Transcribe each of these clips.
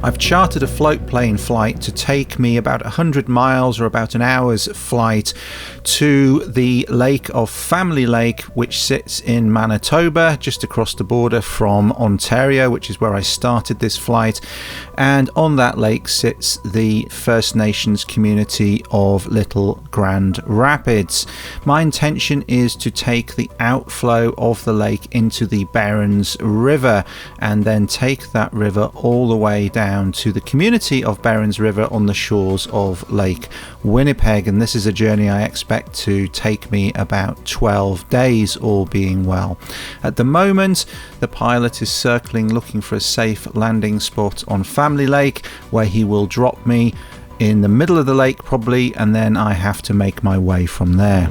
I've chartered a float plane flight to take me about 100 miles or about an hour's flight to the lake of Family Lake, which sits in Manitoba, just across the border from Ontario, which is where I started this flight. And on that lake sits the First Nations community of Little Grand Rapids. My intention is to take the outflow of the lake into the Berens River and then take that river all the way down to the community of Berens River on the shores of Lake Winnipeg. And this is a journey I expect to take me about 12 days, all being well. At the moment, the pilot is circling looking for a safe landing spot on Family Lake, where he will drop me in the middle of the lake probably, and then I have to make my way from there.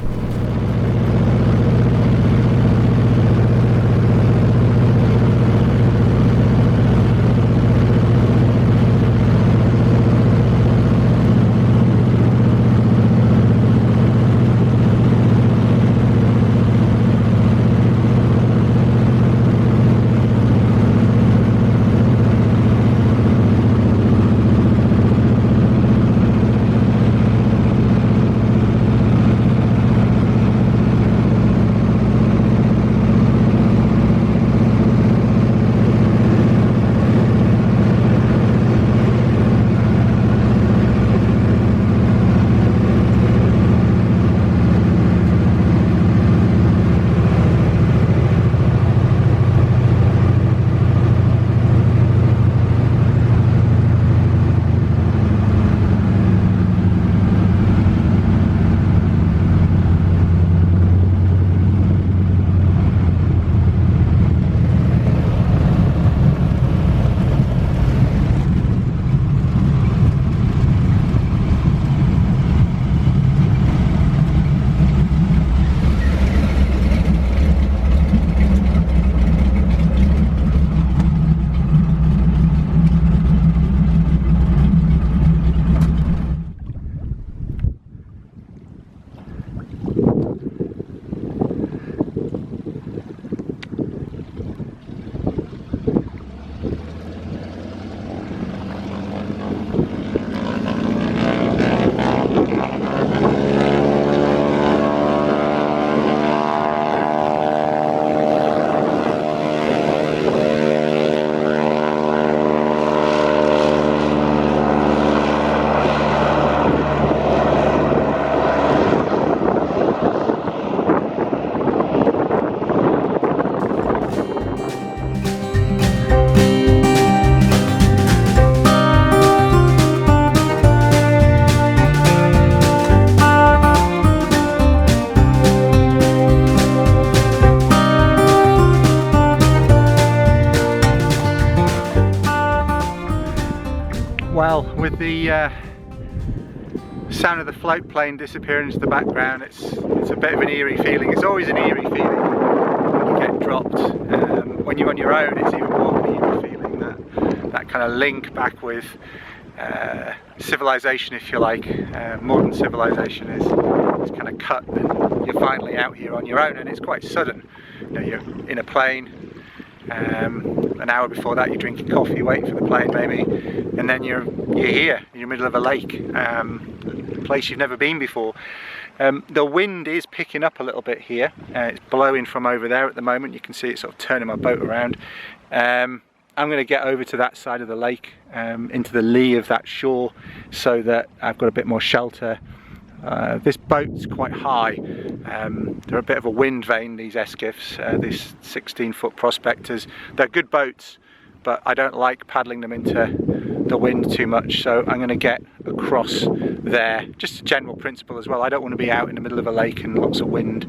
Well, with the sound of the float plane disappearing into the background, it's a bit of an eerie feeling. It's always an eerie feeling when you get dropped. When you're on your own, it's even more of an eerie feeling, that kind of link back with civilization, if you like. Modern civilization is kind of cut, and you're finally out here on your own, and it's quite sudden. You know, you're in a plane. An hour before that you're drinking coffee, waiting for the plane maybe, and then you're here in the middle of a lake, a place you've never been before. The wind is picking up a little bit here. It's blowing from over there at the moment. You can see it sort of turning my boat around. I'm going to get over to that side of the lake, into the lee of that shore, so that I've got a bit more shelter. This boat's quite high. They're a bit of a wind vane, these Skiffs, these 16-foot prospectors. They're good boats, but I don't like paddling them into the wind too much, so I'm going to get across there. Just a general principle as well, I don't want to be out in the middle of a lake and lots of wind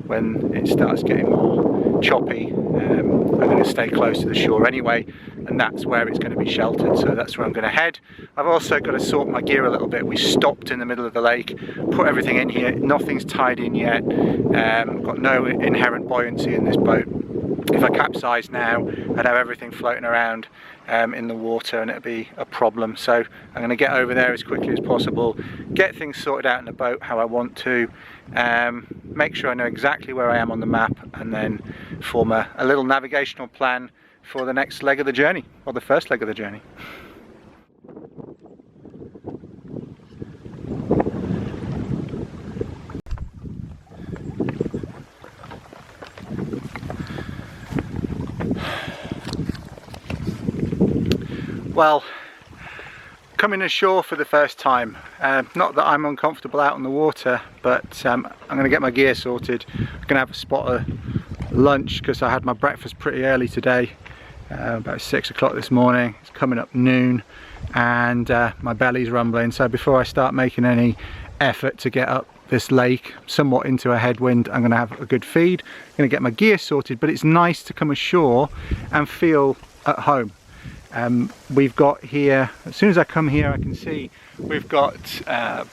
when it starts getting more choppy. I'm going to stay close to the shore anyway, and that's where it's going to be sheltered, so that's where I'm going to head. I've also got to sort my gear a little bit. We stopped in the middle of the lake, put everything in here, nothing's tied in yet. I've got no inherent buoyancy in this boat. If I capsize now, I'd have everything floating around in the water, and it'd be a problem. So I'm going to get over there as quickly as possible, get things sorted out in the boat how I want to, make sure I know exactly where I am on the map, and then form a little navigational plan for the next leg of the journey, or the first leg of the journey. Well, coming ashore for the first time. Not that I'm uncomfortable out on the water, but I'm going to get my gear sorted. I'm going to have a spot of lunch because I had my breakfast pretty early today, about 6 o'clock this morning. It's coming up noon and my belly's rumbling, so before I start making any effort to get up this lake somewhat into a headwind, I'm going to have a good feed. I'm going to get my gear sorted, but it's nice to come ashore and feel at home. We've got here, as soon as I come here I can see we've got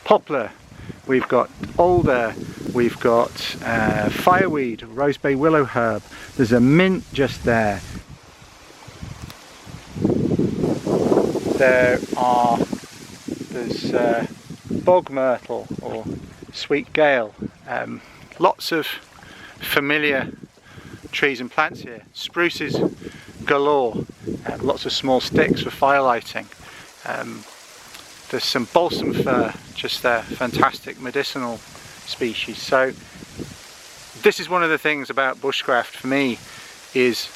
poplar, we've got alder, we've got fireweed, rose bay willow herb, there's a mint just there. There's bog myrtle or sweet gale, lots of familiar trees and plants here, spruces galore, lots of small sticks for fire lighting. There's some balsam fir just there, fantastic medicinal species. So this is one of the things about bushcraft for me, is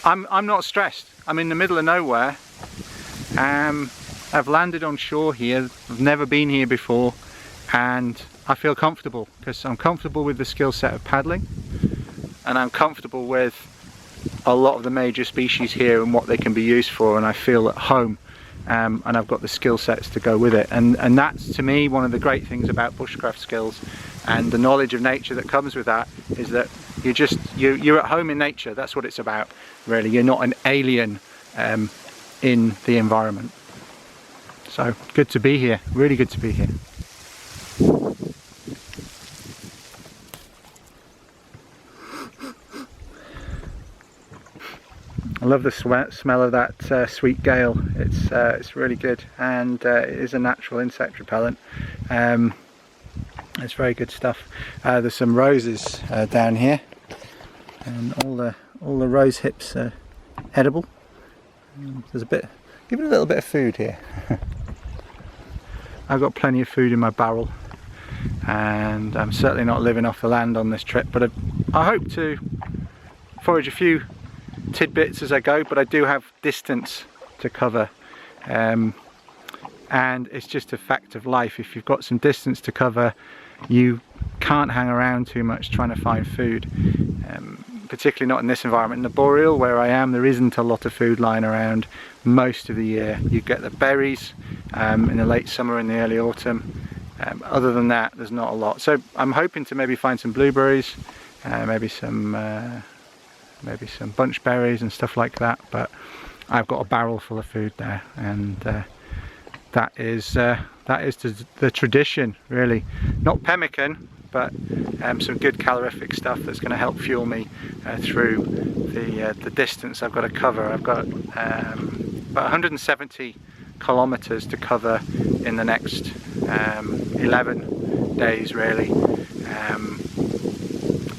I'm not stressed. I'm in the middle of nowhere. I've landed on shore here, I've never been here before, and I feel comfortable because I'm comfortable with the skill set of paddling, and I'm comfortable with a lot of the major species here and what they can be used for, and I feel at home, and I've got the skill sets to go with it, and that's to me one of the great things about bushcraft skills and the knowledge of nature that comes with that, is that you're at home in nature. That's what it's about, really. You're not an alien in the environment. So good to be here, really good to be here. I love the smell of that sweet gale. It's really good, and it is a natural insect repellent. It's very good stuff. There's some roses down here, and all the rose hips are edible. There's give it a little bit of food here. I've got plenty of food in my barrel, and I'm certainly not living off the land on this trip, but I hope to forage a few tidbits as I go, but I do have distance to cover, and it's just a fact of life. If you've got some distance to cover, you can't hang around too much trying to find food, particularly not in this environment. In the boreal where I am, there isn't a lot of food lying around most of the year. You get the berries in the late summer and the early autumn. Other than that, there's not a lot. So I'm hoping to maybe find some blueberries, maybe some bunch berries and stuff like that, but I've got a barrel full of food there, and that is the tradition, really. Not pemmican, but some good calorific stuff that's going to help fuel me through the distance I've got to cover. I've got about 170 kilometers to cover in the next 11 days, really,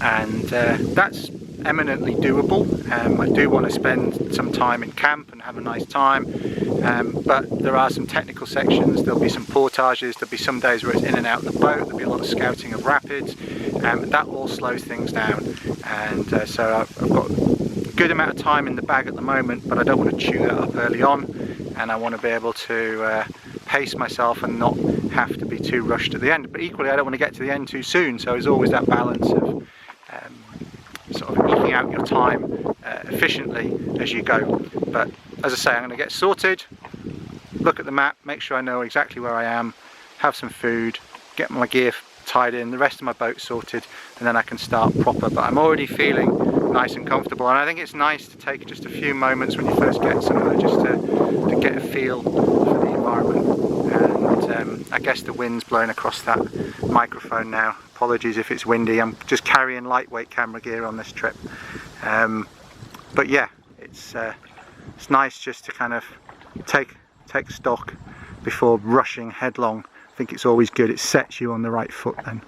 and that's eminently doable. I do want to spend some time in camp and have a nice time, but there are some technical sections. There'll be some portages, there'll be some days where it's in and out of the boat, there'll be a lot of scouting of rapids, that all slows things down, and so I've got a good amount of time in the bag at the moment, but I don't want to chew that up early on, and I want to be able to pace myself and not have to be too rushed at the end, but equally I don't want to get to the end too soon, so there's always that balance of sort of eking out your time efficiently as you go. But as I say, I'm going to get sorted, look at the map, make sure I know exactly where I am, have some food, get my gear tied in, the rest of my boat sorted, and then I can start proper. But I'm already feeling nice and comfortable, and I think it's nice to take just a few moments when you first get somewhere just to get a feel for the environment. And I guess the wind's blowing across that microphone now. Apologies if it's windy, I'm just carrying lightweight camera gear on this trip. But yeah, it's nice just to kind of take stock before rushing headlong. I think it's always good, it sets you on the right foot then.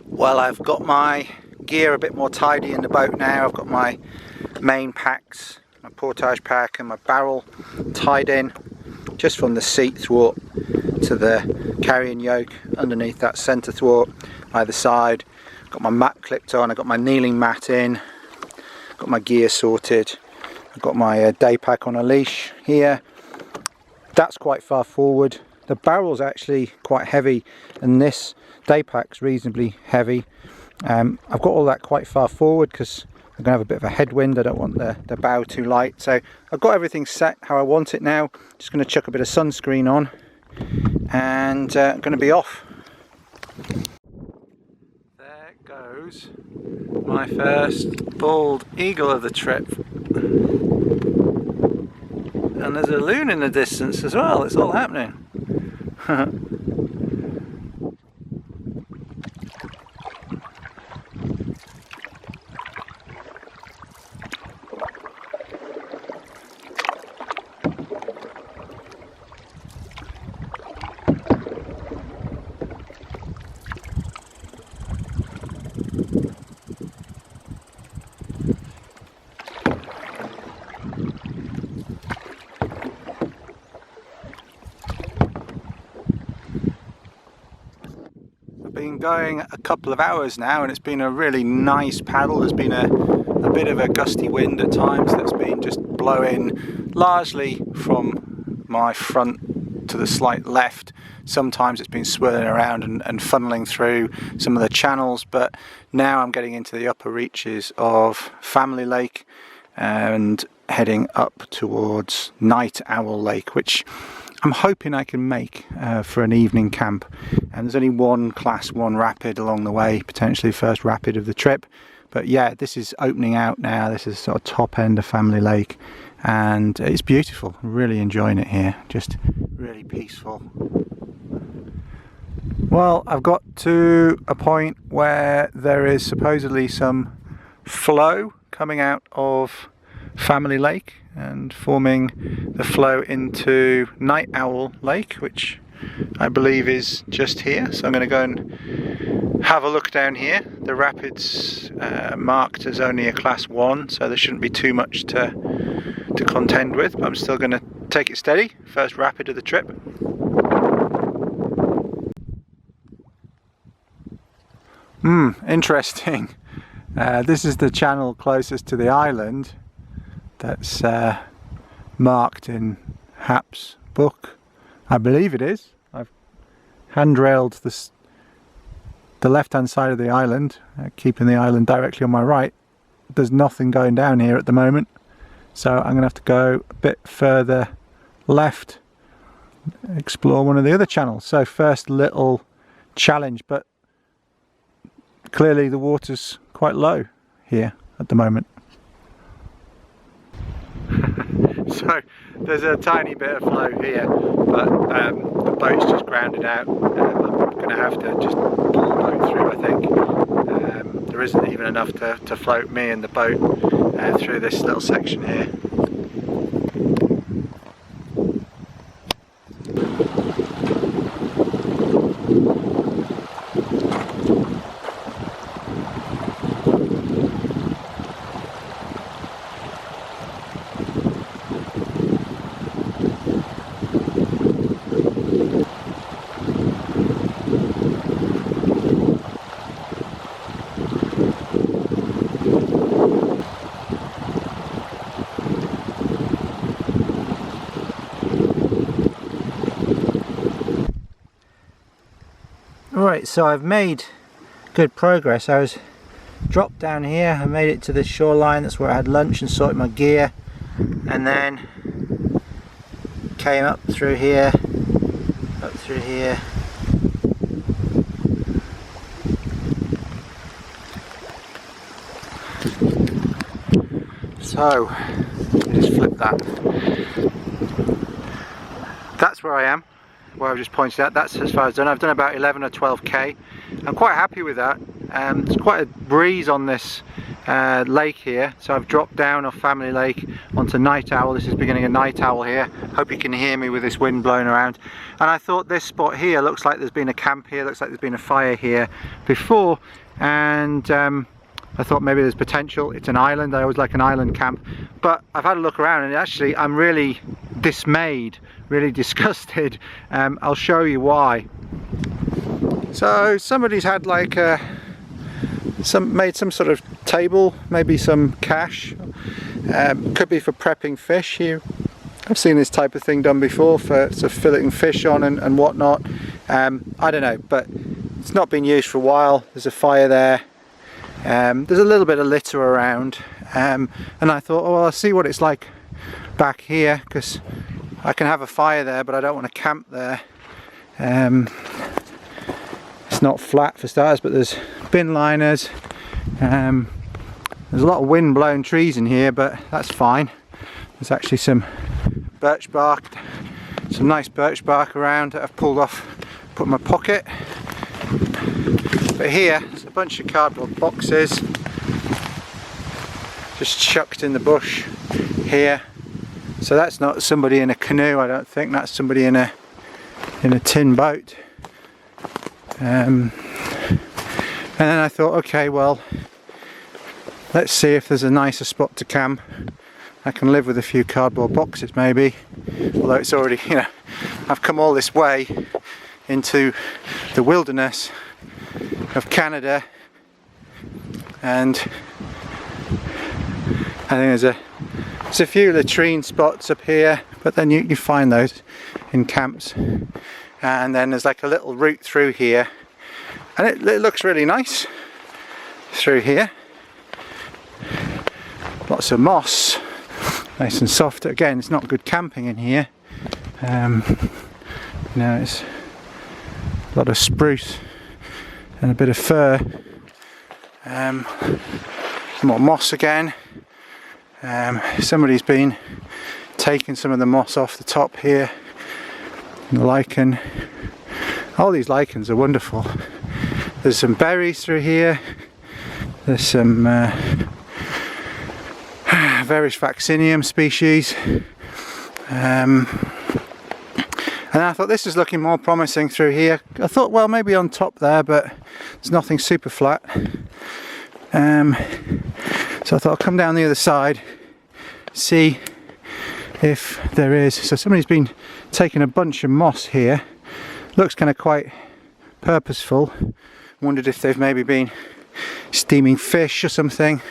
Well, I've got my gear a bit more tidy in the boat now. I've got my main packs, my portage pack and my barrel tied in just from the seat thwart to the carrying yoke underneath that centre thwart either side. Got my mat clipped on, I've got my kneeling mat in, got my gear sorted, I've got my day pack on a leash here. That's quite far forward. The barrel's actually quite heavy and this day pack's reasonably heavy. I've got all that quite far forward because I'm going to have a bit of a headwind. I don't want the bow too light. So I've got everything set how I want it now. Just going to chuck a bit of sunscreen on and I'm going to be off. There goes my first bald eagle of the trip. And there's a loon in the distance as well. It's all happening. Been going a couple of hours now and it's been a really nice paddle. There's been a bit of a gusty wind at times that's been just blowing largely from my front to the slight left. Sometimes it's been swirling around and funneling through some of the channels, but now I'm getting into the upper reaches of Family Lake and heading up towards Night Owl Lake, which I'm hoping I can make for an evening camp. And there's only one class 1 rapid along the way, potentially first rapid of the trip. But yeah, this is opening out now. This is sort of top end of Family Lake and it's beautiful. I'm really enjoying it here, just really peaceful. Well, I've got to a point where there is supposedly some flow coming out of Family Lake and forming the flow into Night Owl Lake, which I believe is just here. So I'm going to go and have a look down here. The rapids marked as only a class 1, so there shouldn't be too much to contend with, but I'm still going to take it steady. First rapid of the trip. Interesting. This is the channel closest to the island that's marked in Hap's book. I believe it is. I've handrailed the left hand side of the island, keeping the island directly on my right. There's nothing going down here at the moment, so I'm going to have to go a bit further left, explore one of the other channels. So first little challenge, but clearly the water's quite low here at the moment. So there's a tiny bit of flow here, but the boat's just grounded out. I'm going to have to just pull the boat through, I think. There isn't even enough to float me and the boat through this little section here. Right, so I've made good progress. I was dropped down here, I made it to the shoreline. That's where I had lunch and sorted my gear, and then came up through here, so let me just flip that. That's where I am, where I've just pointed out. That's as far as I've done. I've done about 11 or 12k. I'm quite happy with that. There's quite a breeze on this lake here, so I've dropped down off Family Lake onto Night Owl. This is beginning of Night Owl here. Hope you can hear me with this wind blowing around. And I thought this spot here looks like there's been a camp here, looks like there's been a fire here before, and I thought maybe there's potential. It's an island. I always like an island camp, but I've had a look around and actually I'm really dismayed, really disgusted. I'll show you why. So somebody's had like a made some sort of table, maybe some cache. Could be for prepping fish here. I've seen this type of thing done before for sort of filleting fish on and whatnot. I don't know, but it's not been used for a while. There's a fire there. There's a little bit of litter around, and I thought, oh well, I'll see what it's like back here, because I can have a fire there, but I don't want to camp there. It's not flat for starters, but there's bin liners. There's a lot of wind blown trees in here, but that's fine. There's actually some birch bark, some nice birch bark around that I've pulled off, put in my pocket. But here, there's a bunch of cardboard boxes just chucked in the bush here. So that's not somebody in a canoe, I don't think. That's somebody in a tin boat. And then I thought, okay, well, let's see if there's a nicer spot to camp. I can live with a few cardboard boxes maybe, although it's already, you know, I've come all this way into the wilderness of Canada, and I think there's a few latrine spots up here, but then you find those in camps. And then there's like a little route through here, and it looks really nice through here. Lots of moss, nice and soft. Again, it's not good camping in here. You know, it's a lot of spruce and a bit of fir. More moss again. Somebody's been taking some of the moss off the top here. The lichen. All these lichens are wonderful. There's some berries through here. There's some various vaccinium species. And I thought this is looking more promising through here. I thought, well, maybe on top there, but there's nothing super flat. So I thought I'll come down the other side, see if there is. So somebody's been taking a bunch of moss here. Looks kind of quite purposeful. Wondered if they've maybe been steaming fish or something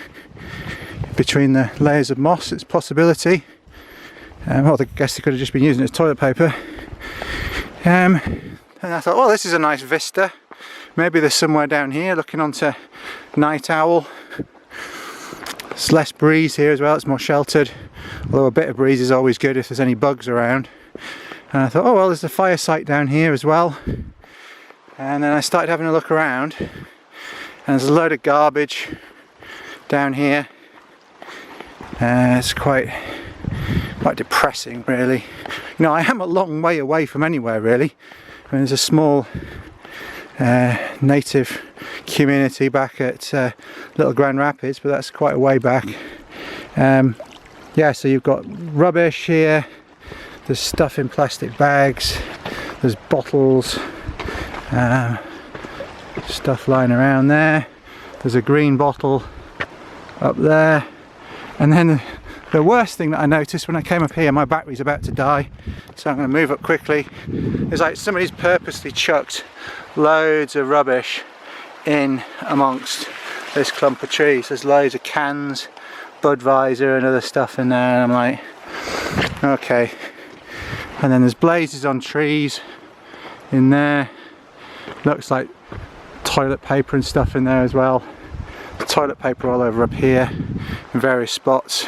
between the layers of moss. It's a possibility. Well, I guess they could have just been using it as toilet paper. And I thought, well, this is a nice vista. Maybe there's somewhere down here looking onto Night Owl. There's less breeze here as well, it's more sheltered. Although a bit of breeze is always good if there's any bugs around. And I thought, oh well, there's a fire site down here as well. And then I started having a look around, and there's a load of garbage down here. It's quite depressing, really. You know, I am a long way away from anywhere, really. I mean, there's a small native community back at Little Grand Rapids, but that's quite a way back. Yeah, so you've got rubbish here, there's stuff in plastic bags, there's bottles, stuff lying around there, there's a green bottle up there, and then the worst thing that I noticed when I came up here, my battery's about to die, so I'm going to move up quickly, is like somebody's purposely chucked loads of rubbish in amongst this clump of trees. There's loads of cans, Budweiser and other stuff in there, and I'm like, okay. And then there's blazes on trees in there. Looks like toilet paper and stuff in there as well. Toilet paper all over up here in various spots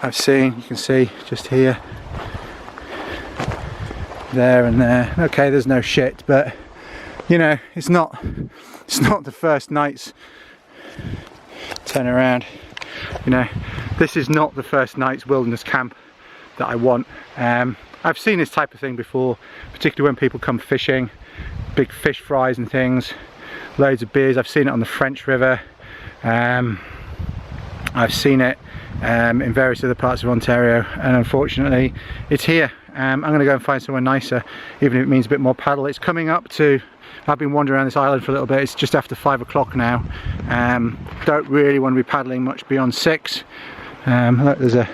I've seen. You can see just here, there and there. Okay, there's no shit, but you know, it's not the first night's turn around. You know, this is not the first night's wilderness camp that I want. I've seen this type of thing before, particularly when people come fishing, big fish fries and things, loads of beers. I've seen it on the French River. I've seen it in various other parts of Ontario, and unfortunately it's here. I'm going to go and find somewhere nicer, even if it means a bit more paddle. It's coming up to, I've been wandering around this island for a little bit. It's just after 5 o'clock now. Don't really want to be paddling much beyond 6. Look, there's a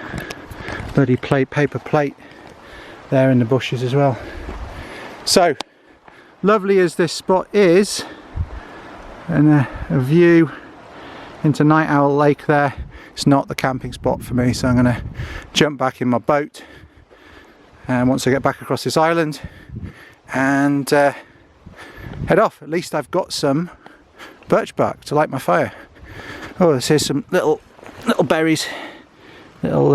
bloody paper plate there in the bushes as well. So lovely as this spot is, and a view into Night Owl Lake there. It's not the camping spot for me, so I'm going to jump back in my boat once I get back across this island and head off. At least I've got some birch bark to light my fire. Oh, here's some little berries, little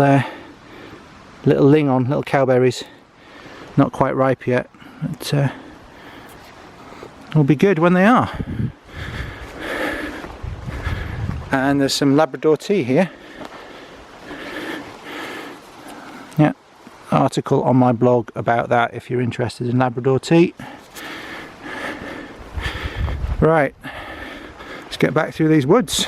lingon, little cowberries, not quite ripe yet, but will be good when they are. And there's some Labrador tea here. Yeah, article on my blog about that if you're interested in Labrador tea. Right, let's get back through these woods.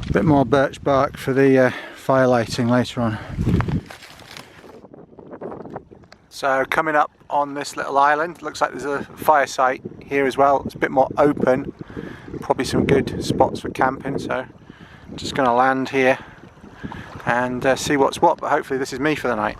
A bit more birch bark for the fire lighting later on. So coming up on this little island, looks like there's a fire site here as well. It's a bit more open, probably some good spots for camping, so I'm just going to land here and see what's what, but hopefully this is me for the night.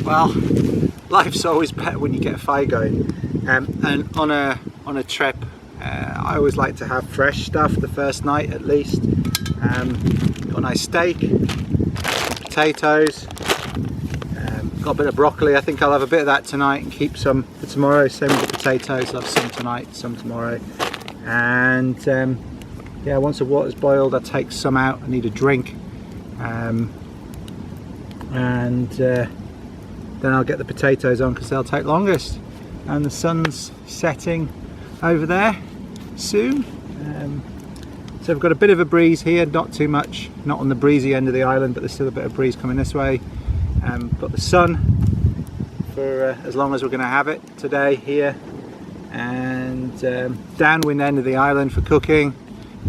Well, life's always better when you get a fire going, and on a trip I always like to have fresh stuff the first night at least. Got a nice steak, potatoes, got a bit of broccoli. I think I'll have a bit of that tonight and keep some for tomorrow. Same with the potatoes, I'll have some tonight, some tomorrow. And yeah, once the water's boiled I take some out. I need a drink, then I'll get the potatoes on because they'll take longest. And the sun's setting over there soon. So we've got a bit of a breeze here, not too much, not on the breezy end of the island, but there's still a bit of breeze coming this way. Got the sun for as long as we're going to have it today here, and downwind end of the island for cooking.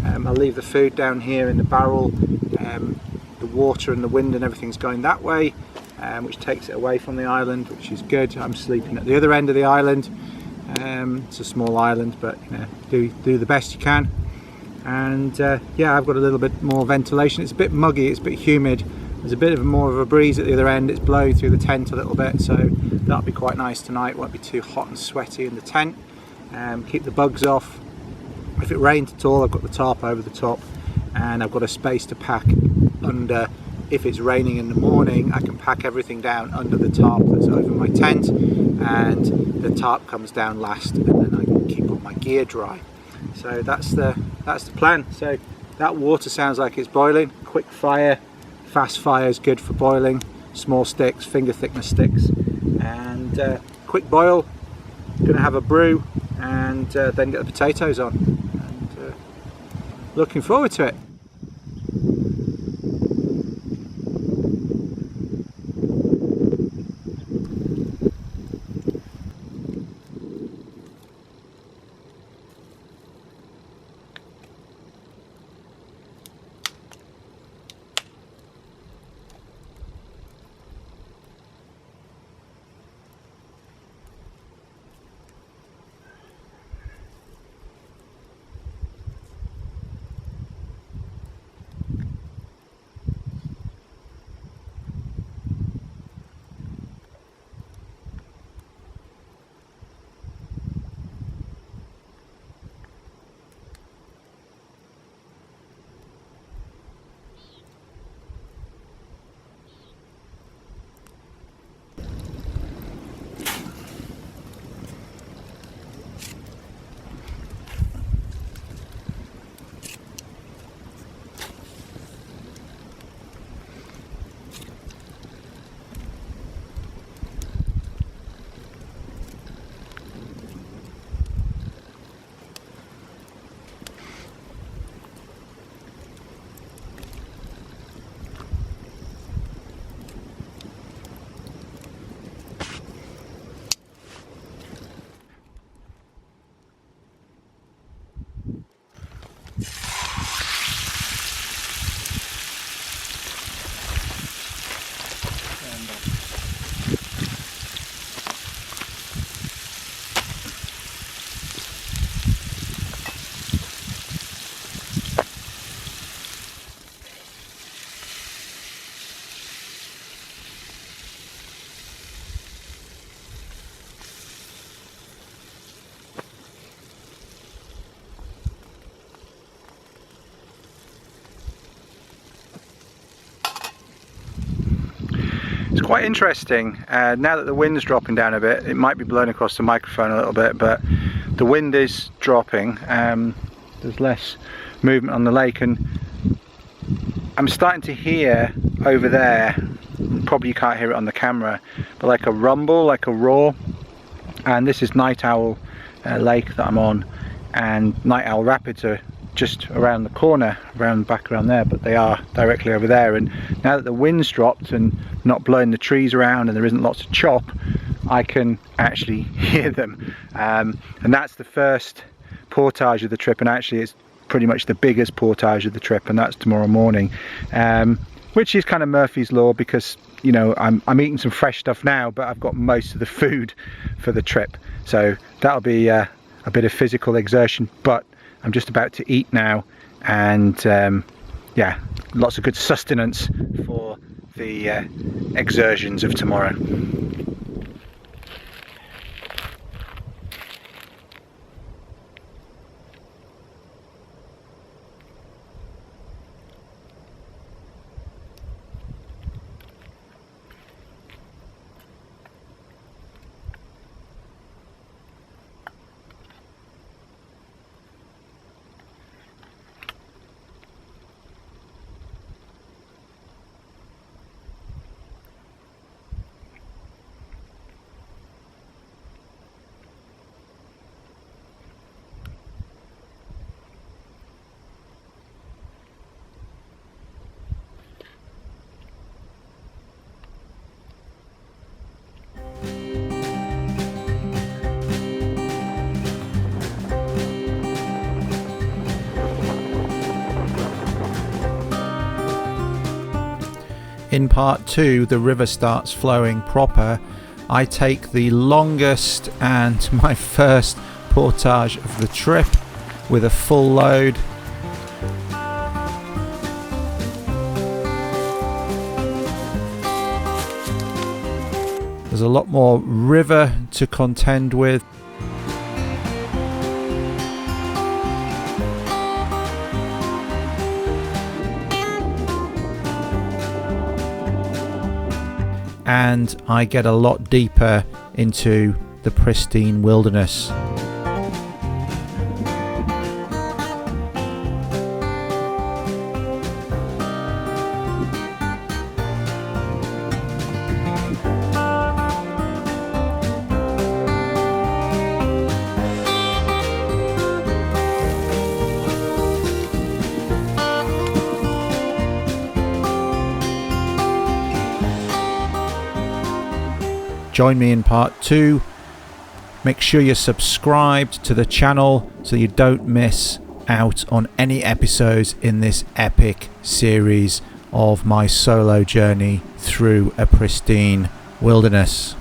I'll leave the food down here in the barrel. The water and the wind and everything's going that way, which takes it away from the island, which is good. I'm sleeping at the other end of the island. It's a small island, but you know, do the best you can. And yeah, I've got a little bit more ventilation. It's a bit muggy, it's a bit humid. There's a bit of more of a breeze at the other end. It's blowing through the tent a little bit, so that'll be quite nice tonight. Won't be too hot and sweaty in the tent. Keep the bugs off. If it rains at all, I've got the tarp over the top, and I've got a space to pack under. If it's raining in the morning, I can pack everything down under the tarp that's over my tent, and the tarp comes down last, and then I can keep all my gear dry. So that's the plan. So that water sounds like it's boiling. Quick fire, fast fire is good for boiling. Small sticks, finger thickness sticks, and quick boil. Gonna have a brew, and then get the potatoes on. And looking forward to it. quite interesting. Now that the wind's dropping down a bit, it might be blowing across the microphone a little bit, but the wind is dropping. There's less movement on the lake, and I'm starting to hear over there, probably you can't hear it on the camera, but like a rumble, like a roar. And this is Night Owl Lake that I'm on, and Night Owl Rapids are just around the corner, back around there, but they are directly over there. And now that the wind's dropped and not blowing the trees around and there isn't lots of chop, I can actually hear them. And that's the first portage of the trip, and actually it's pretty much the biggest portage of the trip, and that's tomorrow morning, which is kind of Murphy's Law, because you know I'm eating some fresh stuff now, but I've got most of the food for the trip, so that'll be a bit of physical exertion. But I'm just about to eat now, and yeah, lots of good sustenance for the exertions of tomorrow. In part 2, the river starts flowing proper. I take the longest and my first portage of the trip with a full load. There's a lot more river to contend with. And I get a lot deeper into the pristine wilderness. Join me in part 2. Make sure you're subscribed to the channel so you don't miss out on any episodes in this epic series of my solo journey through a pristine wilderness.